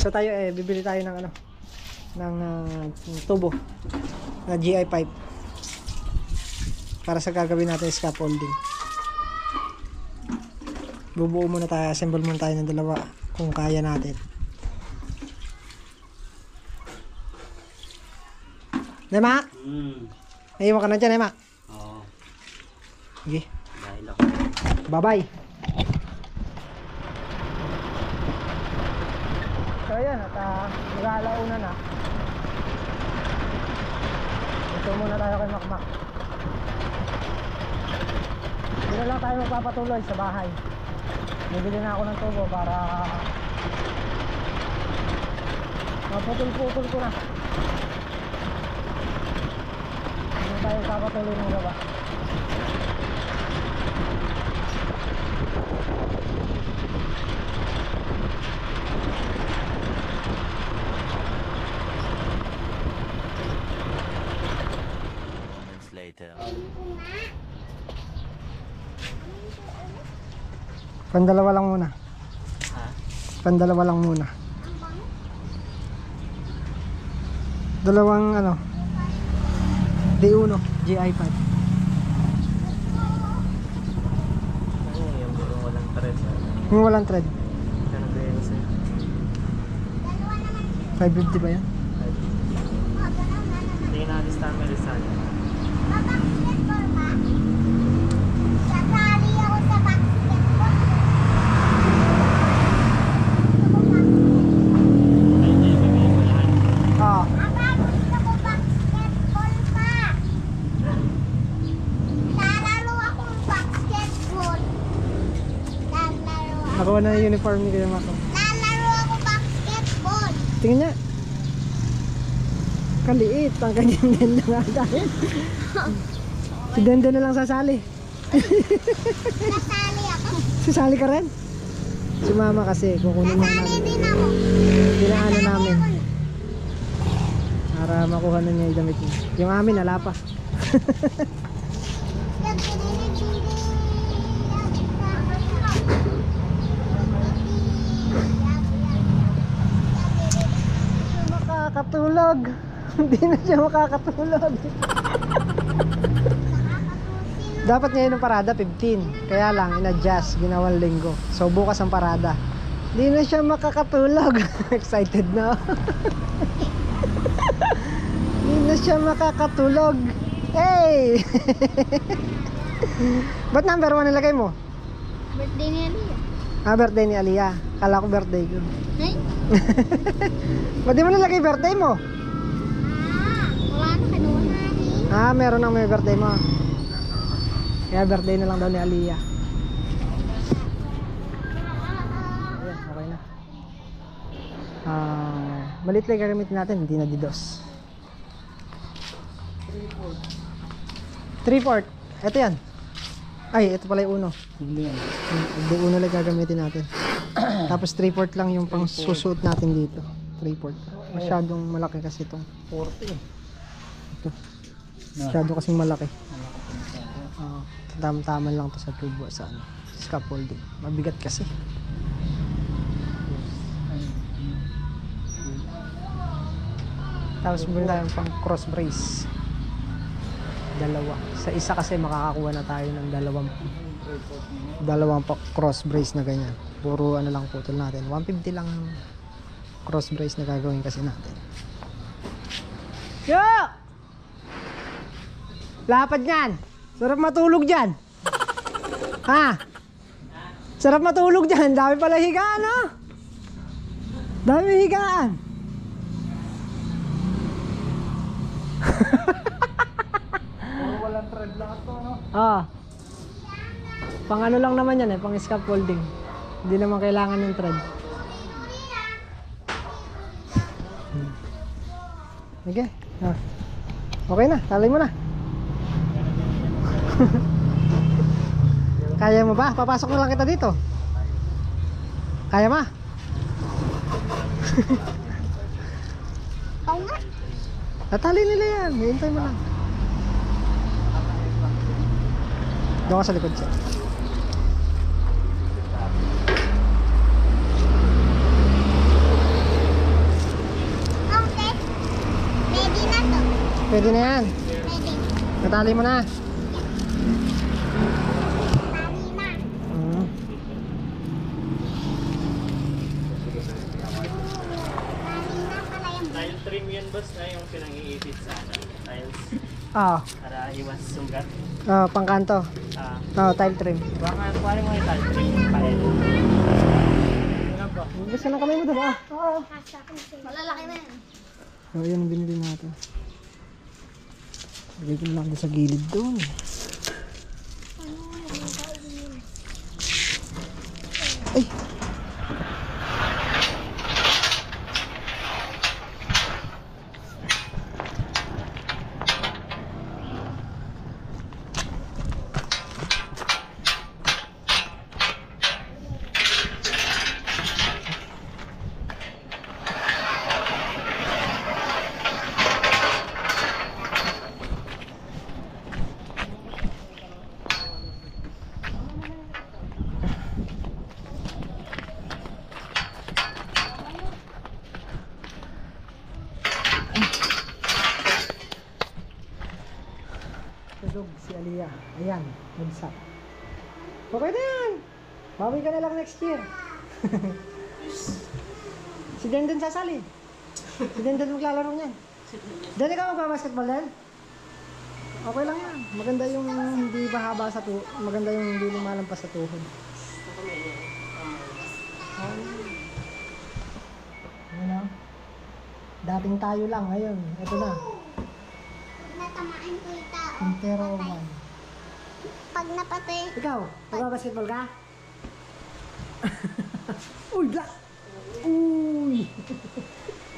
So tayo bibili tayo ng ano, ng tubo na GI pipe para sa gagawin natin scaffolding. Bubuo muna tayo, assemble muna tayo ng dalawa kung kaya natin. Nemak? Naiwan ka na dyan, Nemak? Oo. Sige. Dahil ako. Bye-bye. So ayan, at mag-aalauna na. Ito muna tayo kay Makmak. Hindi na lang tayo magpapatuloy sa bahay. Nabili na ako ng tubo para maputol-putol ko na. Hindi na tayo magpapatuloy ng gawa. Later. Pandalawa lang muna. Ha? Pandalawa lang muna. Dalawang ano, D1 GI5. Ano yung walang thread? Yung walang thread. Ano ba yun sa'yo? 550 ba yan? Hindi na lista may Rizal. Sasali ako sa basketball. Ay, hindi. Bibigyan ko yan. Ah, Aba, gusto ko basketball pa. Lalaro akong basketball. nakuha na yung uniform ni Kuya Mako. Lalaro ako basketball. Tingnan niya. Kaliit. Ang kanyang ganda nga dahil. Si Dendo na lang sasali. Sasali ako. Sasali ka rin? Si Mama kasi kukunin mo Sasali namin. din ako. Pinaano namin Sasali ako. para makuha na niya yung damit niya. Yung amin ala pa. Makakatulog. Hindi na siya makakatulog. Dapat ngayon ang parada 15. Kaya lang in-adjust, ginawang linggo. So bukas ang parada. Hindi na siya makakatulog. Excited na. Hindi na siya makakatulog. Hey! Ba't number 1 nilagay mo? Birthday ni Aliyah. Ah, birthday ni Aliyah. Kala ko birthday ko. Ay? Ba't di mo nilagay birthday mo? Wala na, kinuha na ni. Ah, meron nang may birthday mo. Kaya birthday na lang daw ni Aliyah. Ayan, okay na. Malit lang gagamitin natin, hindi na didos. 3/4. Ito yan. Ay, ito pala yung uno. Hindi uno lang gagamitin natin. Tapos 3/4 lang yung pang susuot natin dito. 3/4. Masyadong malaki kasi itong 40. ito. Masyado kasing malaki. Tamtaman lang to sa tubo sa ano, scaffolding. Mabigat kasi. Tapos bumili tayo pang cross brace. Dalawa. Sa isa kasi makakakuha na tayo ng dalawang cross brace na ganyan. Puro ano lang putol natin. 150 lang ang cross brace na gagawin kasi natin. Yo! Lapad yan! Sarap matulog dyan. Ha? Sarap matulog dyan. Dami pala higaan, no? Dami higaan. Walang thread lang ito, no? Ah. Pang ano lang naman yan pang scaffolding. Hindi naman kailangan ng thread. Okay. Ah. Okay na, talay mo na. Kaya mo ba? Papasok na lang kita dito. Kaya ma? Oo nga. Natali nila yan. Hintay mo lang. Doon ka sa likod siya. pwede na yan. Pwede. Natali mo na. Tali na. Mm. Tali na pala yung Tile trim yun boss na yung pinang-iipit sa tiles. Ah, Para iwas sugat. pangkanto. Tile trim. Baka kuwari mo yung tile trim yung tile. Ano ba? Gusto na kami mo doon. Oo. Malalaki na yan. So, yan ang binili natin. Lagay ko lang doon sa gilid doon. Ay! Tulog si Aliyah. Ayan, bagsak. Okay na yan. Bawi ka na lang next year. Si Denden sasali. Si Denden maglalaro niyan. Denden ka magbabasketball din? Okay lang yan. Maganda yung hindi mahaba sa tuhod. Maganda yung hindi lumalampas sa tuhod. Ano? Dating tayo lang. Ngayon, ito na. Natamaan ko yung tao. Intero man. Pag napatay. Ikaw, magbabasketball ka? Uy, black! Uy!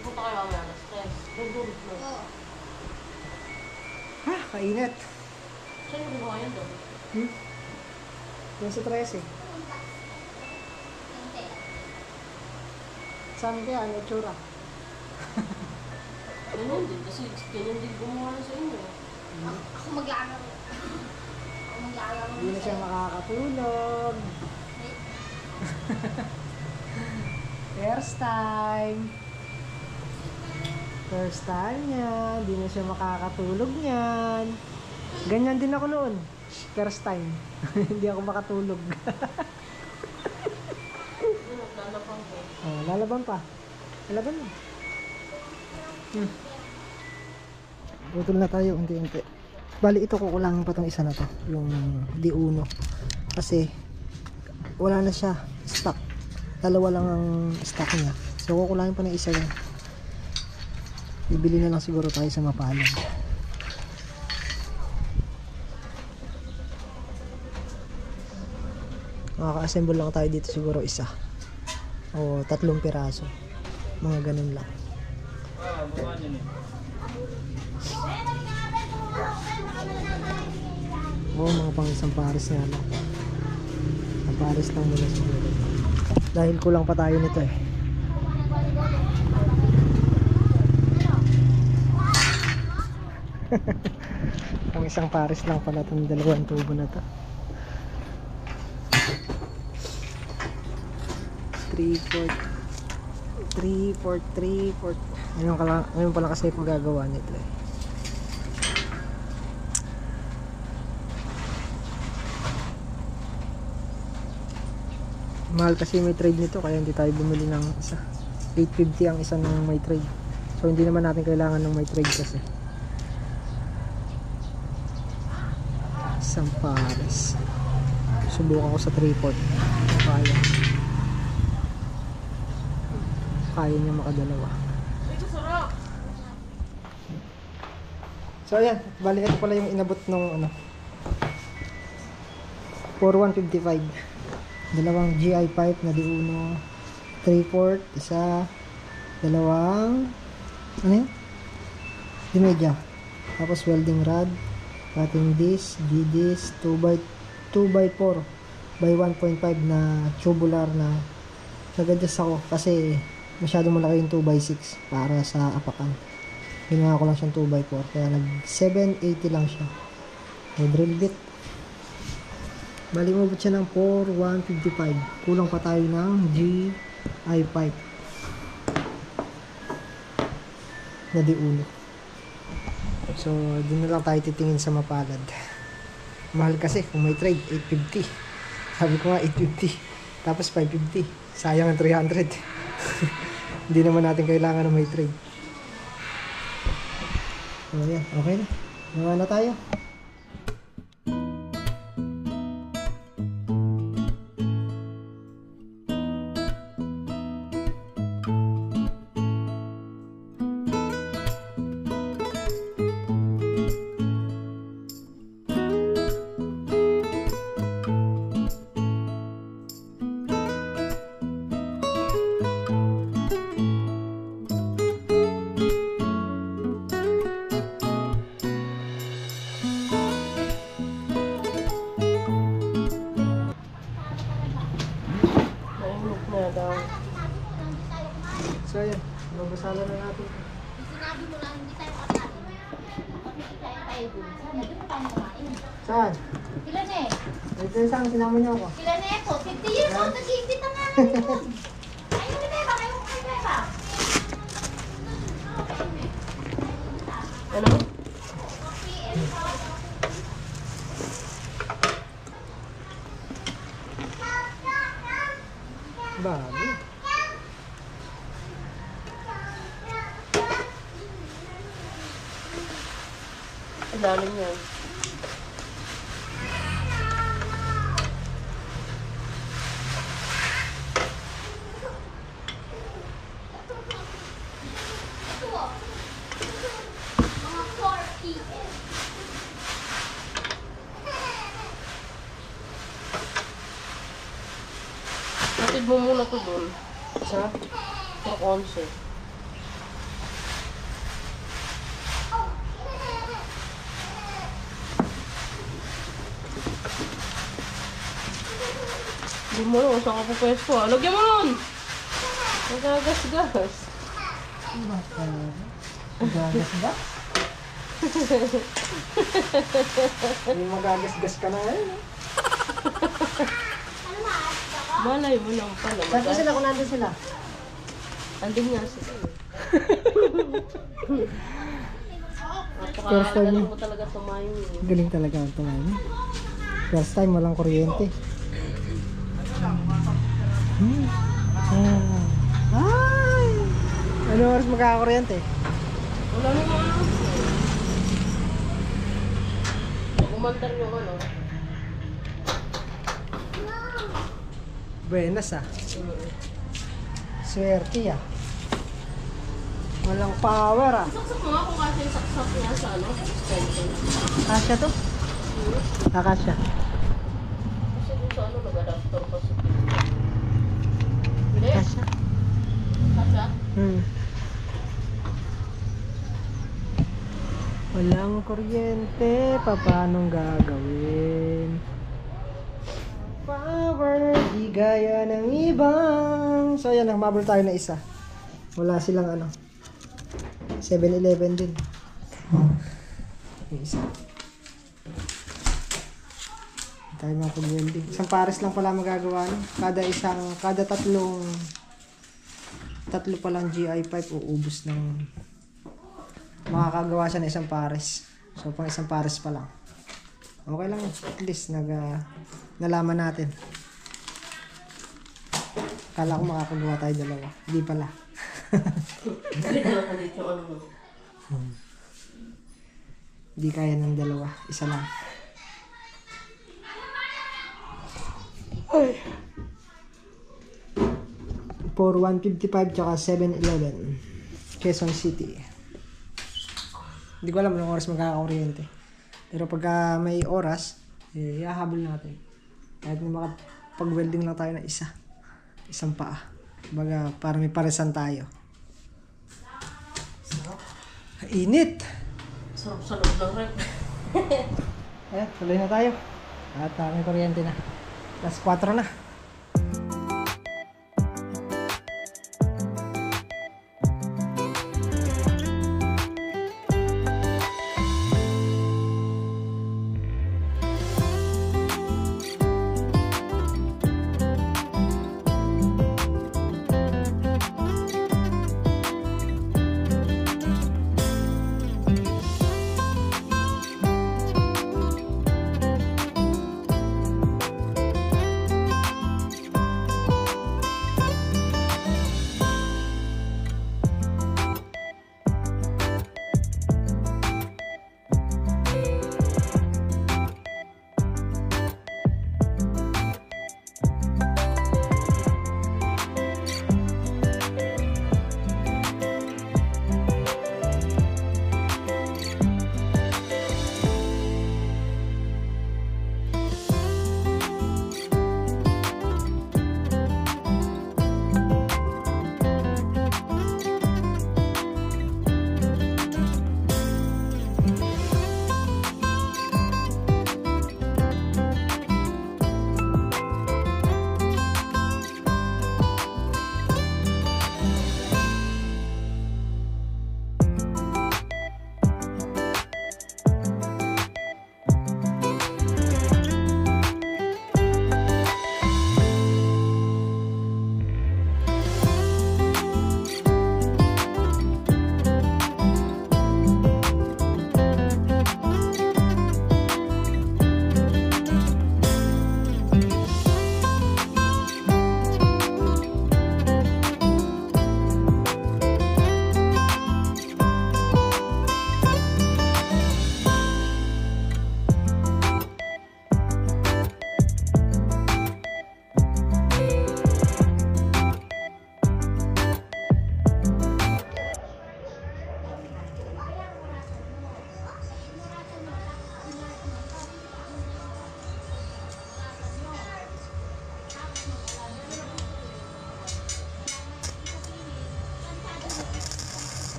Pupunta kayo mamaya na stress. Dudulog mo. Ha, kainit. Saan yung ginawa yun doon? Yung sa 13. Saan kaya, ano tsura? Ganyan din. Kasi ganyan din gumawa na sa inyo. Ako maglalaro. Ako maglalaro. Hindi na siya makakatulog. First time. First time niya. Hindi na siya makakatulog niyan. Ganyan din ako noon. First time. Hindi ako makatulog. Yun, naglalapang ko. Lalaban pa. Lalaban na. Putol na tayo unti-unti. Bali ito kukulangin pa tong isa na to. Yung D1. Kasi wala na siya. Stock. Dalawa lang ang stock niya. So kukulangin pa ng isa yan. Bibili na lang siguro tayo sa Mapalad. Makaka-assemble lang tayo dito siguro isa. O 3 piraso. Mga ganun lang. Buwan yun eh. Oo, mga pang isang pares nga lang. Ang pares lang muna siguro. Dahil kulang pa tayo nito eh. Ang isang pares lang pala itong 2 tubo na to. 3/4 3/4 ngayon pala kasi yung gagawa nito eh. Mahal kasi may trade nito kaya hindi tayo bumili ng isa. 850 ang isa ng may trade. So hindi naman natin kailangan ng may trade kasi. Isang pares. Subukan ko sa 3/4. Kaya. Kaya niya makadalawa. So ayan, bali ito pala yung inabot nung ano. 4155. Dalawang GI pipe na D1, 3/4, isa, dalawang ano yun? Di media. Tapos welding rod, cutting disc, G-disc, 2x4 by 1.5 na tubular na nag-adjust ako kasi masyadong malaki yung 2x6 para sa apakan. Ginawa ko lang siyang 2x4 kaya nag 780 lang siya. May drill bit. Bali umabot siya ng 4155. Kulang pa tayo ng GI pipe na D1. So, doon na lang tayo titingin sa mapalad. Mahal kasi kung may trade, 850. Sabi ko nga 850. Tapos 550. Sayang ang 300. Hindi naman natin kailangan na may trade. So, yan. Okay na. Nawa na tayo. So, yan. Mabasalan na natin. Sinabi mo lang, hindi tayo kakain. Hindi tayo dun. Sana dun tayo kumain. Saan? Sila na eh. Ito yung saan sinama niyo ako. Sila na ito. 50 years old. Nag-iimbit na nga namin yun. Ayaw ni Beba. Ayaw kay Beba. Ano? Bago. Ang lalim yan. Mga 4 p.m. Hatid mo muna to dun. Sa? Sa konse. Hindi mo lang, saan ka pupwesto ah. Lagyan mo nun! Nagagas-gas. Magagas ba? May magagas-gas ka na ngayon. Malay mo lang pala. Saan po sila kung nandun sila? Andun nga sila. First time Napakagaling yun. mo talaga tumayo eh. Galing talaga ang tumayo. First time walang kuryente. Ay! Ano oras magkakakuryente? Wala naman ano. Pag umandar yung ano. Buenas ah. Swerte ah. Walang power ah. Saksak mo nga kung kasi yung saksak niya sa ano. Extension. Kasya to? Kasya. Kasi dun sa ano nag-adapter pa sa Hindi. Kasya. Kasya? Walang kuryente, paanong gagawin? Power, di gaya ng ibang. So ayan, nagmabol tayo na isa. Wala silang ano 7-Eleven din. Yung isa. Hindi tayo makapag-welding. Isang pares lang pala magagawa no? Kada tatlo palang GI pipe uubos ng makakagawa siya ng isang pares. So pang isang pares pa lang. Okay lang, at least nalaman natin. Kala ko makakagawa tayo dalawa. Hindi pala. Dito yung ano. Hindi kaya ng dalawa. Isa lang. Ay. For 155 tsaka 7-Eleven. Quezon City. Hindi ko alam anong oras magkakakuryente. Pero pagka may oras, ihahabol natin. Kahit na makapag-welding lang tayo ng isa. Isang paa. Baga, para may paresan tayo. Init! Sarap sa loob ng rep. Ayan, tuloy na tayo. At may kuryente na. Plus 4 na.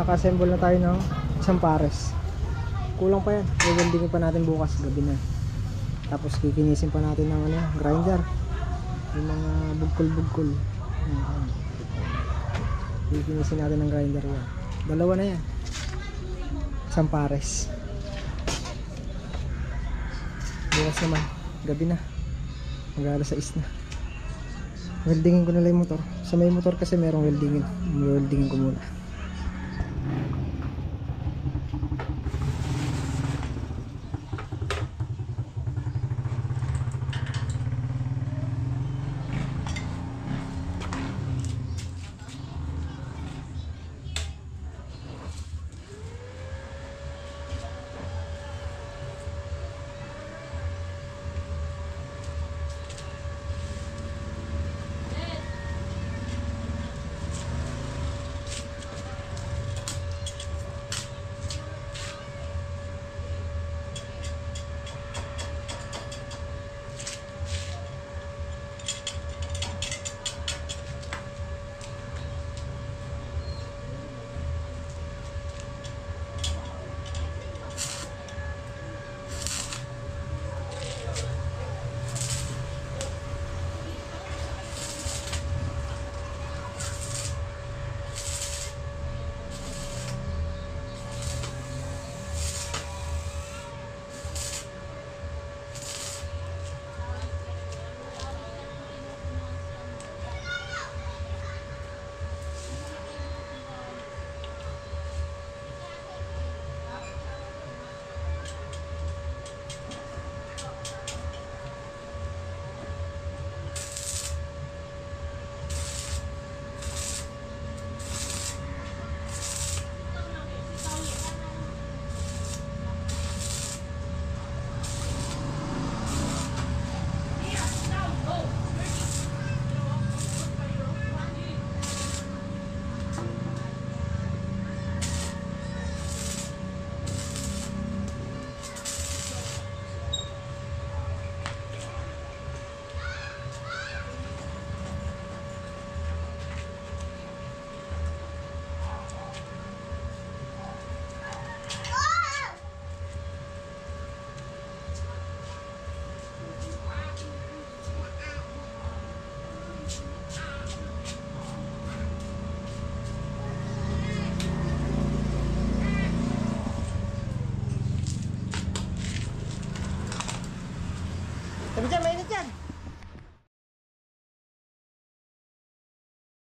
Naka-assemble na tayo ng isang pares. Kulang pa yan. I-weldingin pa natin bukas, gabi na. Tapos kikinisin pa natin ng grinder. Yung mga bugkol-bugkol. Kikinisin natin ng grinder yan. Dalawa na yan. Isang pares. Bukas naman, gabi na. Mag-alas 6 na. Weldingin ko na lang yung motor. Sa may motor kasi merong weldingin. Weldingin ko muna. Sabi dyan,